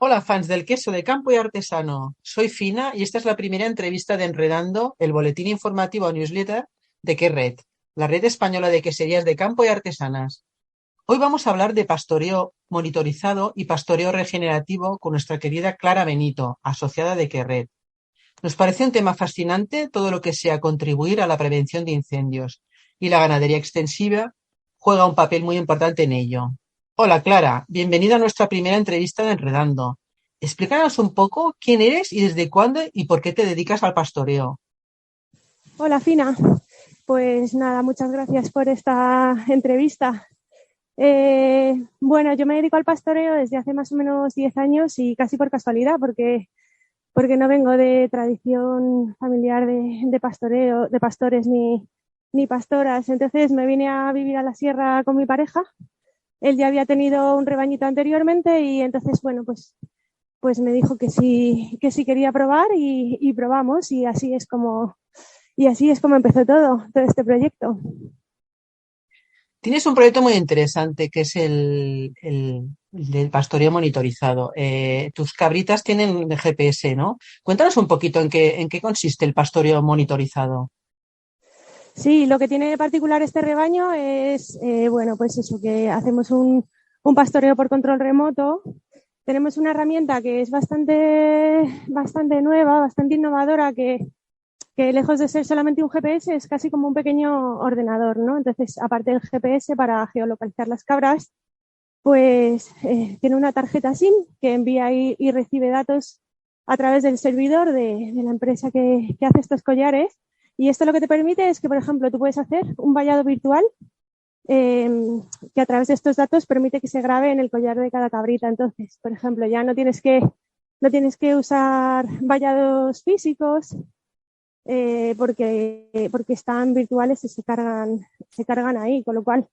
Hola, fans del queso de campo y artesano. Soy Fina y esta es la primera entrevista de Enredando, el boletín informativo o newsletter de ¿Qué red? La red española de queserías de campo y artesanas. Hoy vamos a hablar de pastoreo monitorizado y pastoreo regenerativo con nuestra querida Clara Benito, asociada de ¿Qué red? Nos parece un tema fascinante todo lo que sea contribuir a la prevención de incendios y la ganadería extensiva juega un papel muy importante en ello. Hola Clara, bienvenida a nuestra primera entrevista de Enredando. Explícanos un poco quién eres y desde cuándo y por qué te dedicas al pastoreo. Hola, Fina. Pues nada, muchas gracias por esta entrevista. Bueno, yo me dedico al pastoreo desde hace más o menos 10 años y casi por casualidad, porque no vengo de tradición familiar de pastoreo, de pastores ni pastoras. Entonces me vine a vivir a la sierra con mi pareja. Él ya había tenido un rebañito anteriormente y entonces, bueno, pues me dijo que sí quería probar y probamos y así es como empezó todo este proyecto. Tienes un proyecto muy interesante que es el del pastoreo monitorizado. Tus cabritas tienen GPS, ¿no? Cuéntanos un poquito en qué consiste el pastoreo monitorizado. Sí, lo que tiene de particular este rebaño es, bueno, pues eso, que hacemos un pastoreo por control remoto. Tenemos una herramienta que es bastante nueva, bastante innovadora, que lejos de ser solamente un GPS es casi como un pequeño ordenador, ¿no? Entonces, aparte del GPS para geolocalizar las cabras, pues tiene una tarjeta SIM que envía y recibe datos a través del servidor de la empresa que hace estos collares. Y esto lo que te permite es que, por ejemplo, tú puedes hacer un vallado virtual eh, que a través de estos datos permite que se grabe en el collar de cada cabrita. Entonces, por ejemplo, ya no tienes que usar vallados físicos porque están virtuales y se cargan ahí, con lo cual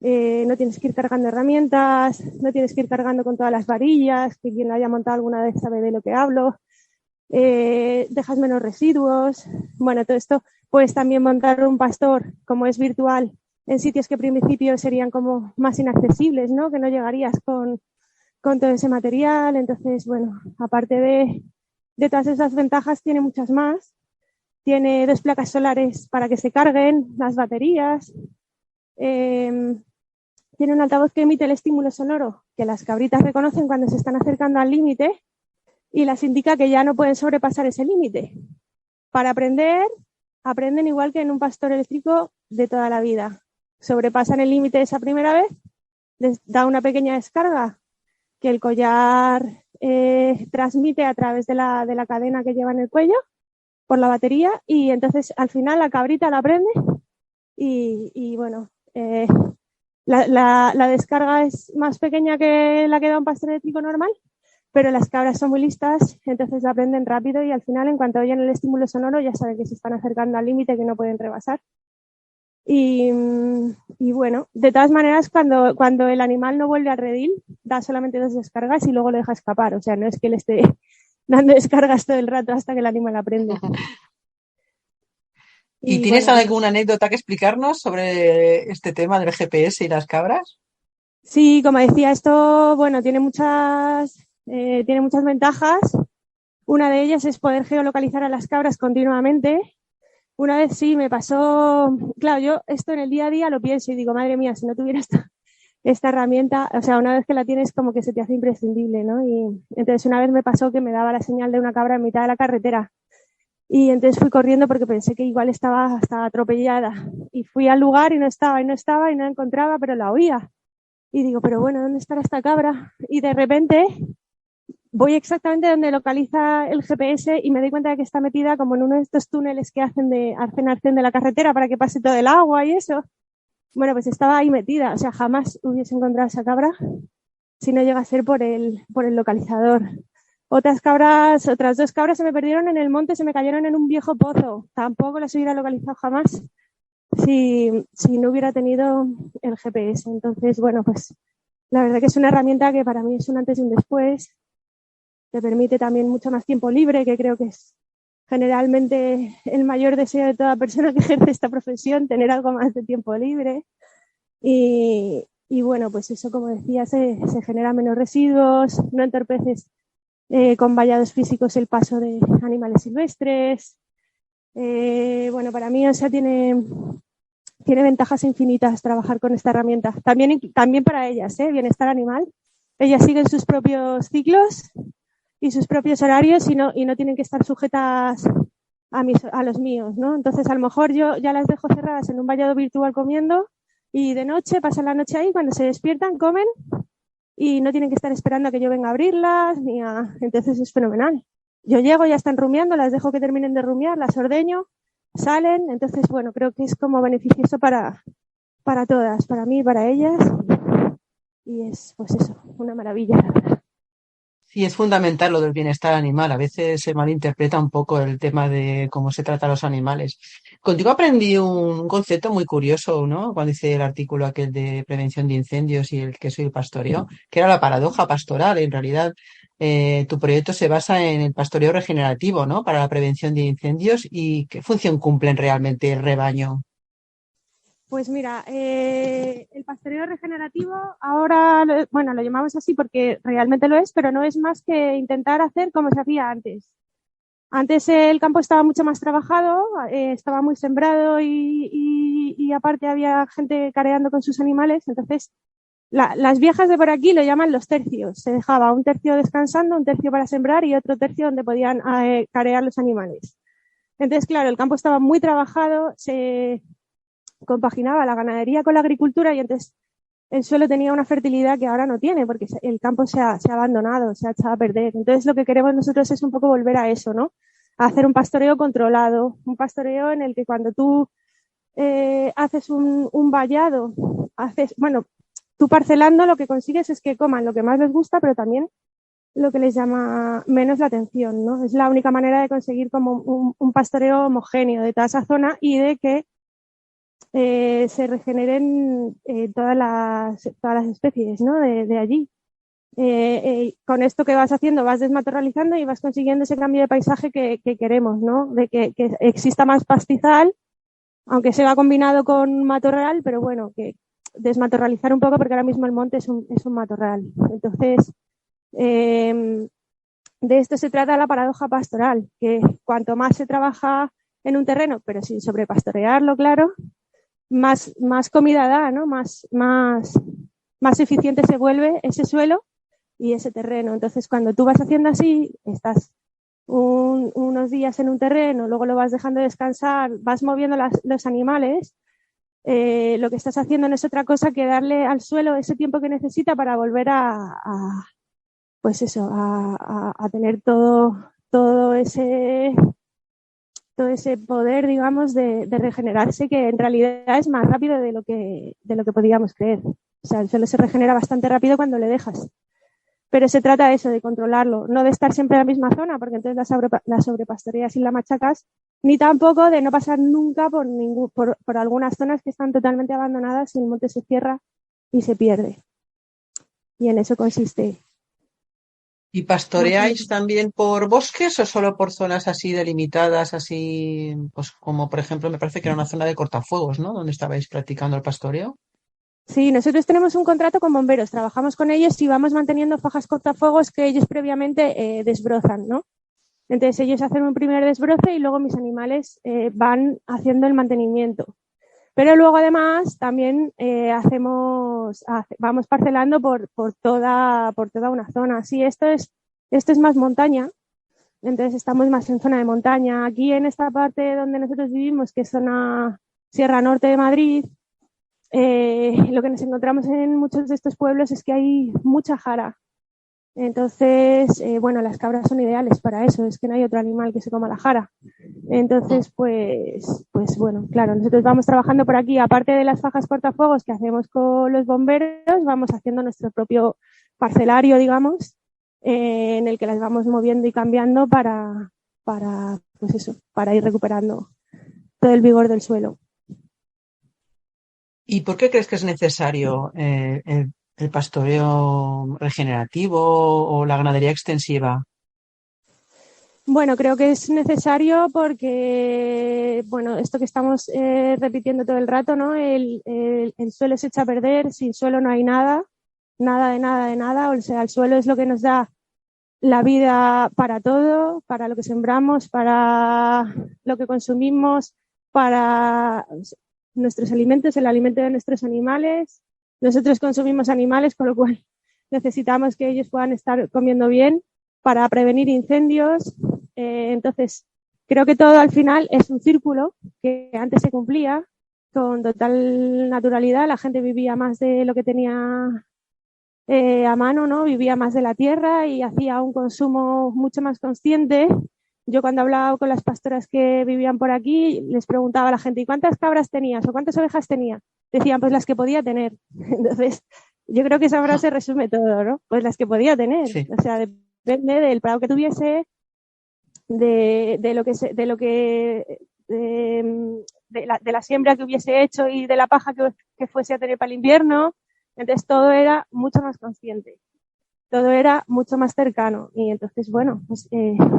no tienes que ir cargando herramientas, no tienes que ir cargando con todas las varillas, que quien lo haya montado alguna vez sabe de lo que hablo, dejas menos residuos. Bueno, todo esto puedes también montar un pastor, como es virtual, en sitios que al principio serían como más inaccesibles, ¿no? Que no llegarías con todo ese material. Entonces, bueno, aparte de todas esas ventajas, tiene muchas más. Tiene 2 placas solares para que se carguen las baterías. Eh, Tiene un altavoz que emite el estímulo sonoro que las cabritas reconocen cuando se están acercando al límite y las indica que ya no pueden sobrepasar ese límite. Para aprender, aprenden igual que en un pastor eléctrico de toda la vida. Sobrepasan el límite esa primera vez, les da una pequeña descarga que el collar transmite a través de la cadena que lleva en el cuello por la batería y entonces al final la cabrita la aprende y bueno, la descarga es más pequeña que la que da un pastor eléctrico normal, pero las cabras son muy listas, entonces la aprenden rápido y al final, en cuanto oyen el estímulo sonoro, ya saben que se están acercando al límite que no pueden rebasar. Y, y bueno, de todas maneras, cuando el animal no vuelve al redil, da solamente 2 descargas y luego lo deja escapar. O sea, no es que le esté dando descargas todo el rato hasta que el animal aprende. ¿Y Y tienes bueno, pues alguna anécdota que explicarnos sobre este tema del GPS y las cabras? sí, como decía, esto, bueno, tiene muchas ventajas. Una de ellas es poder geolocalizar a las cabras continuamente. Una vez sí me pasó, claro, yo esto en el día a día lo pienso y digo, madre mía, si no tuviera esta herramienta, o sea, una vez que la tienes como que se te hace imprescindible, ¿no? Y entonces una vez me pasó que me daba la señal de una cabra en mitad de la carretera y entonces fui corriendo porque pensé que igual estaba atropellada y fui al lugar y no estaba y no la encontraba, pero la oía. Y digo, pero bueno, ¿dónde estará esta cabra? Y de repente voy exactamente donde localiza el GPS y me doy cuenta de que está metida como en uno de estos túneles que hacen de la carretera para que pase todo el agua y eso. Bueno, pues estaba ahí metida, o sea, jamás hubiese encontrado esa cabra si no llega a ser por el localizador. Otras 2 cabras se me perdieron en el monte, se me cayeron en un viejo pozo. Tampoco las hubiera localizado jamás si no hubiera tenido el GPS. Entonces, bueno, pues la verdad que es una herramienta que para mí es un antes y un después. Te permite también mucho más tiempo libre, que creo que es generalmente el mayor deseo de toda persona que ejerce esta profesión, tener algo más de tiempo libre. Y bueno, pues eso, como decía, se generan menos residuos, no entorpeces con vallados físicos el paso de animales silvestres. Bueno, para mí, o sea, tiene ventajas infinitas trabajar con esta herramienta. También para ellas, bienestar animal. Ellas siguen sus propios ciclos y sus propios horarios y no tienen que estar sujetas a los míos, ¿no? Entonces, a lo mejor yo ya las dejo cerradas en un vallado virtual comiendo y de noche pasan la noche ahí, cuando se despiertan comen y no tienen que estar esperando a que yo venga a abrirlas entonces es fenomenal. Yo llego, ya están rumiando, las dejo que terminen de rumiar, las ordeño, salen, entonces bueno, creo que es como beneficioso para todas, para mí, para ellas, y es pues eso, una maravilla, la verdad. Sí, es fundamental lo del bienestar animal. A veces se malinterpreta un poco el tema de cómo se trata a los animales. Contigo aprendí un concepto muy curioso, ¿no? Cuando hice el artículo aquel de prevención de incendios y el queso y el pastoreo, que era la paradoja pastoral. En realidad, tu proyecto se basa en el pastoreo regenerativo, ¿no? Para la prevención de incendios. ¿Y qué función cumplen realmente el rebaño? Pues mira, el pastoreo regenerativo ahora, bueno, lo llamamos así porque realmente lo es, pero no es más que intentar hacer como se hacía antes. Antes el campo estaba mucho más trabajado, estaba muy sembrado y aparte había gente careando con sus animales. Entonces, las viejas de por aquí lo llaman los tercios. Se dejaba un tercio descansando, un tercio para sembrar y otro tercio donde podían carear los animales. Entonces, claro, el campo estaba muy trabajado, se compaginaba la ganadería con la agricultura y entonces el suelo tenía una fertilidad que ahora no tiene porque el campo se ha abandonado, se ha echado a perder. Entonces lo que queremos nosotros es un poco volver a eso, ¿no? A hacer un pastoreo controlado, un pastoreo en el que cuando tú haces un vallado, bueno, tú parcelando lo que consigues es que coman lo que más les gusta, pero también lo que les llama menos la atención, ¿no? Es la única manera de conseguir como un pastoreo homogéneo de toda esa zona y de que se regeneren todas las especies, ¿no? de allí. Con esto que vas haciendo vas desmatorralizando y vas consiguiendo ese cambio de paisaje que queremos, ¿no? De que exista más pastizal, aunque sea combinado con matorral, pero bueno, que desmatorralizar un poco porque ahora mismo el monte es un matorral. Entonces, de esto se trata la paradoja pastoral, que cuanto más se trabaja en un terreno, pero sin sobrepastorearlo, claro, más comida da, ¿no? Más eficiente se vuelve ese suelo y ese terreno. Entonces, cuando tú vas haciendo así, estás unos días en un terreno, luego lo vas dejando descansar, vas moviendo los animales, lo que estás haciendo no es otra cosa que darle al suelo ese tiempo que necesita para volver pues eso, a tener todo ese poder, digamos, de regenerarse, que en realidad es más rápido de lo que podíamos creer. O sea, el suelo se regenera bastante rápido cuando le dejas. Pero se trata de eso, de controlarlo, no de estar siempre en la misma zona, porque entonces la sobrepastoreas y la machacas, ni tampoco de no pasar nunca por algunas zonas que están totalmente abandonadas y el monte se cierra y se pierde. Y en eso consiste. ¿Y pastoreáis también por bosques o solo por zonas así delimitadas, así, pues como por ejemplo, me parece que era una zona de cortafuegos, ¿no? Donde estabais practicando el pastoreo. Sí, nosotros tenemos un contrato con bomberos, trabajamos con ellos y vamos manteniendo fajas cortafuegos que ellos previamente desbrozan, ¿no? Entonces ellos hacen un primer desbroce y luego mis animales van haciendo el mantenimiento. Pero luego además también vamos parcelando por toda una zona. Sí, esto es más montaña, entonces estamos más en zona de montaña. Aquí en esta parte donde nosotros vivimos, que es zona Sierra Norte de Madrid, lo que nos encontramos en muchos de estos pueblos es que hay mucha jara. Entonces, bueno, las cabras son ideales para eso, es que no hay otro animal que se coma la jara. Entonces, pues bueno, claro, nosotros vamos trabajando por aquí, aparte de las fajas cortafuegos que hacemos con los bomberos, vamos haciendo nuestro propio parcelario, digamos, en el que las vamos moviendo y cambiando pues eso, para ir recuperando todo el vigor del suelo. ¿Y por qué crees que es necesario el pastoreo regenerativo o la ganadería extensiva? Bueno, creo que es necesario porque, bueno, esto que estamos repitiendo todo el rato, ¿no? El suelo se echa a perder, sin suelo no hay nada, nada de nada de nada, o sea, el suelo es lo que nos da la vida para todo, para lo que sembramos, para lo que consumimos, para nuestros alimentos, el alimento de nuestros animales. Nosotros consumimos animales, con lo cual necesitamos que ellos puedan estar comiendo bien para prevenir incendios. Entonces, creo que todo al final es un círculo que antes se cumplía con total naturalidad. La gente vivía más de lo que tenía a mano, ¿no? Vivía más de la tierra y hacía un consumo mucho más consciente. Yo cuando hablaba con las pastoras que vivían por aquí, les preguntaba a la gente, ¿y cuántas cabras tenías o cuántas ovejas tenías? Decían, pues las que podía tener. Entonces, yo creo que esa frase resume todo, ¿no? Pues las que podía tener. Sí. O sea, depende del prado que tuviese, de la siembra que hubiese hecho y de la paja que fuese a tener para el invierno. Entonces todo era mucho más consciente, todo era mucho más cercano. Y entonces, bueno, pues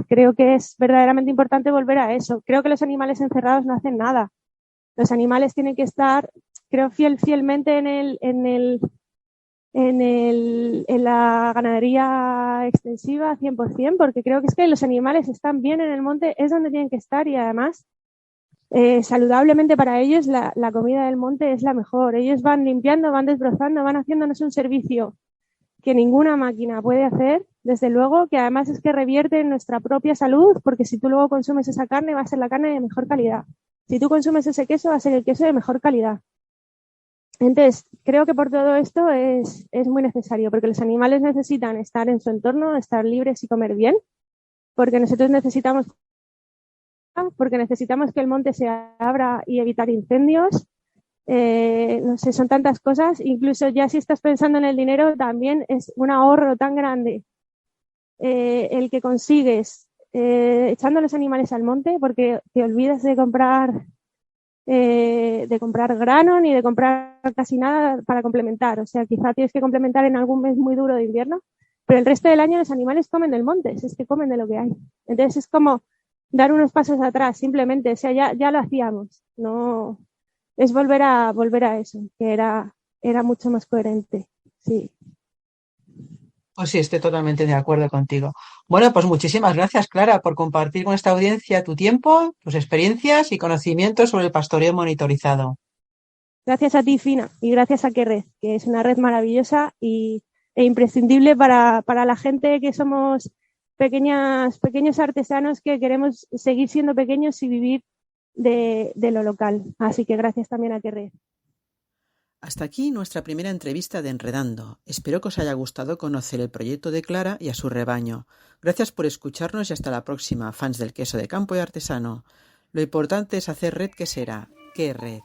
creo que es verdaderamente importante volver a eso. Creo que los animales encerrados no hacen nada. Los animales tienen que estar, creo, fielmente en la ganadería extensiva 100%, porque creo que es que los animales están bien en el monte, es donde tienen que estar y además saludablemente para ellos la comida del monte es la mejor. Ellos van limpiando, van desbrozando, van haciéndonos un servicio que ninguna máquina puede hacer, desde luego, que además es que revierte en nuestra propia salud, porque si tú luego consumes esa carne va a ser la carne de mejor calidad. Si tú consumes ese queso va a ser el queso de mejor calidad. Entonces, creo que por todo esto es muy necesario, porque los animales necesitan estar en su entorno, estar libres y comer bien, porque nosotros necesitamos que el monte se abra y evitar incendios. No sé, son tantas cosas. Incluso ya si estás pensando en el dinero, también es un ahorro tan grande el que consigues echando los animales al monte, porque te olvidas de comprar grano ni de comprar casi nada para complementar. O sea, quizá tienes que complementar en algún mes muy duro de invierno, pero el resto del año los animales comen del monte, es que comen de lo que hay. Entonces es como dar unos pasos atrás, simplemente. O sea, ya lo hacíamos. No, es volver a eso, que era mucho más coherente. Sí. Pues sí, estoy totalmente de acuerdo contigo. Bueno, pues muchísimas gracias, Clara, por compartir con esta audiencia tu tiempo, tus experiencias y conocimientos sobre el pastoreo monitorizado. Gracias a ti, Fina, y gracias a Querred, que es una red maravillosa e imprescindible para la gente que somos pequeños artesanos que queremos seguir siendo pequeños y vivir de lo local. Así que gracias también a Querred. Hasta aquí nuestra primera entrevista de Enredando. Espero que os haya gustado conocer el proyecto de Clara y a su rebaño. Gracias por escucharnos y hasta la próxima, fans del queso de campo y artesano. Lo importante es hacer red quesera. ¡Qué red!